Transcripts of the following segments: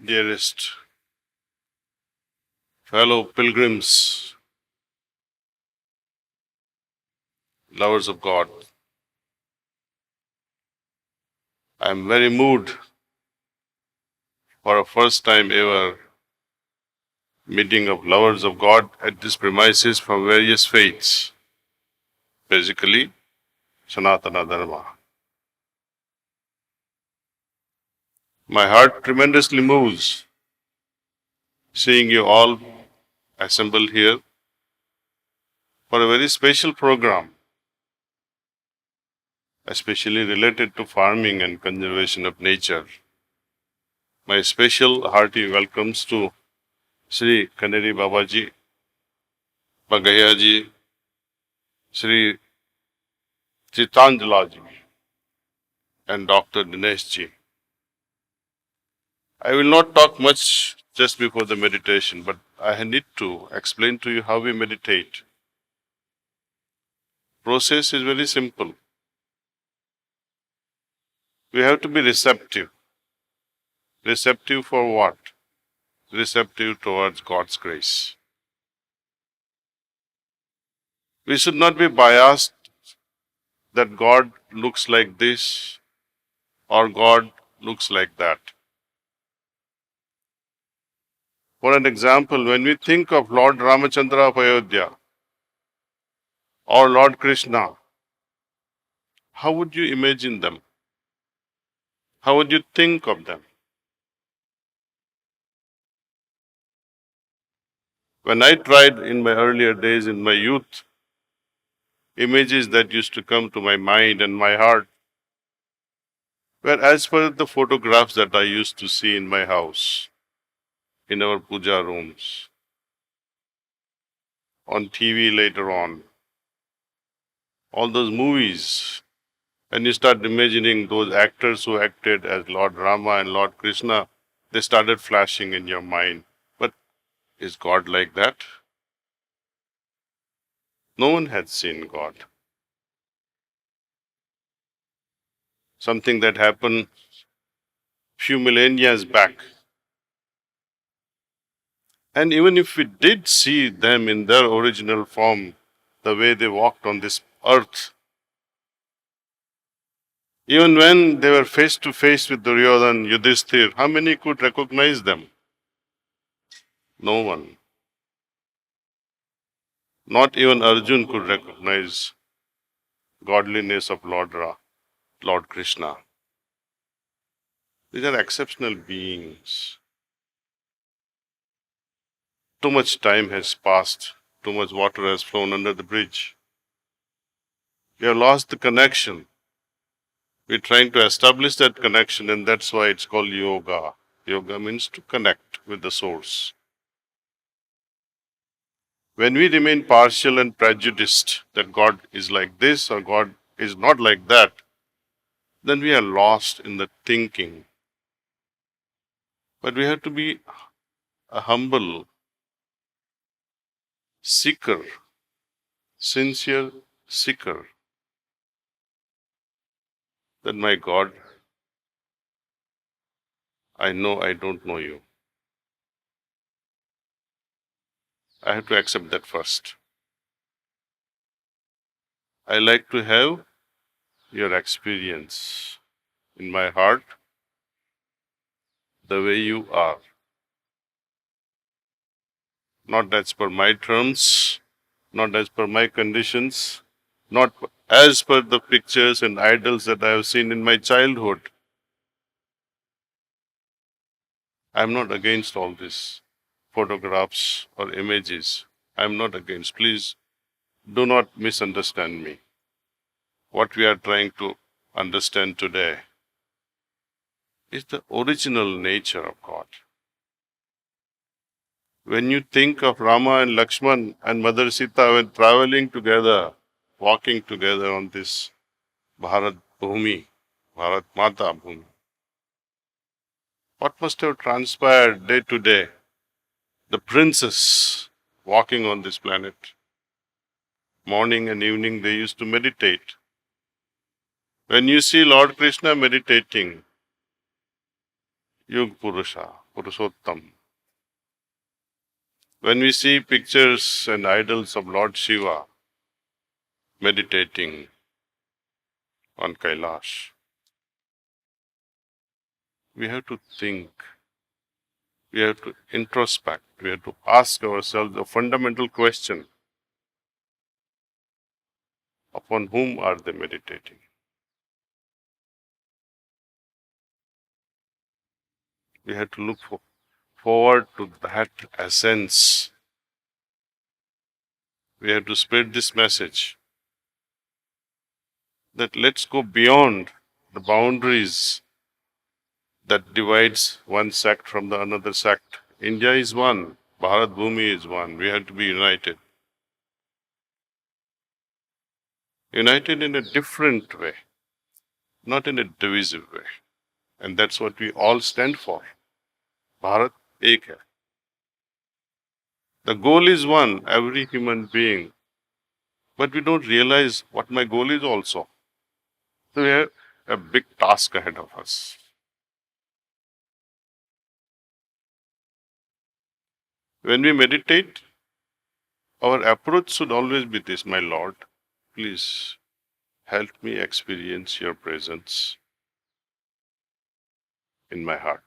dearest fellow pilgrims, lovers of God, I am very moved for a first time ever meeting of lovers of God at this premises from various faiths, basically Sanatana Dharma. My heart tremendously moves seeing you all assembled here for a very special program, especially related to farming and conservation of nature. My special hearty welcomes to Sri Kaneri Babaji, Bagayaji, Sri Chitanjalaji, and Dr. Dineshji. I will not talk much just before the meditation, but I need to explain to you how we meditate. Process is very simple. We have to be receptive. Receptive for what? Receptive towards God's grace. We should not be biased that God looks like this or God looks like that. For an example, when we think of Lord Ramachandra of Ayodhya or Lord Krishna, how would you imagine them? How would you think of them? When I tried in my earlier days, in my youth, images that used to come to my mind and my heart were as per the photographs that I used to see in my house, in our puja rooms, on TV later on, all those movies. And you start imagining those actors who acted as Lord Rama and Lord Krishna, they started flashing in your mind. But is God like that? No one had seen God. Something that happened few millennia back. And even if we did see them in their original form, the way they walked on this earth, even when they were face to face with Duryodhan, Yudhishthir, how many could recognize them? No one. Not even Arjun could recognize godliness of Lord Krishna. These are exceptional beings. Too much time has passed. Too much water has flown under the bridge. We have lost the connection. We're trying to establish that connection, and that's why it's called yoga. Yoga means to connect with the source. When we remain partial and prejudiced that God is like this or God is not like that, then we are lost in the thinking. But we have to be a humble seeker, sincere seeker. That my God, I know I don't know you. I have to accept that first. I like to have your experience in my heart the way you are. Not as per my terms, not as per my conditions, not as per the pictures and idols that I have seen in my childhood. I am not against all this photographs or images. I am not against. Please do not misunderstand me. What we are trying to understand today is the original nature of God. When you think of Rama and Lakshman and Mother Sita when traveling together, walking together on this Bharat Bhumi, Bharat Mata Bhumi, what must have transpired day to day? The princess walking on this planet. Morning and evening they used to meditate. When you see Lord Krishna meditating, Yug Purusha, Purushottam. When we see pictures and idols of Lord Shiva meditating on Kailash, we have to think, we have to introspect, we have to ask ourselves a fundamental question: upon whom are they meditating? We have to look forward to that essence. We have to spread this message that let's go beyond the boundaries that divides one sect from the another sect. India is one. Bharat Bhumi is one. We have to be united. United in a different way, not in a divisive way. And that's what we all stand for. Bharat ek hai. The goal is one, every human being. But we don't realize what my goal is also. So we have a big task ahead of us. When we meditate, our approach should always be this: my Lord, please help me experience your presence in my heart.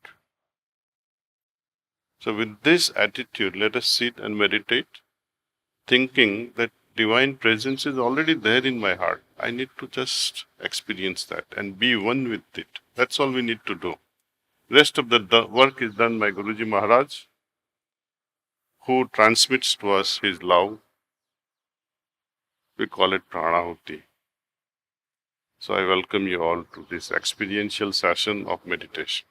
So with this attitude, let us sit and meditate, thinking that divine presence is already there in my heart. I need to just experience that and be one with it. That's all we need to do. Rest of the work is done by Guruji Maharaj, who transmits to us his love. We call it Pranahuti. So I welcome you all to this experiential session of meditation.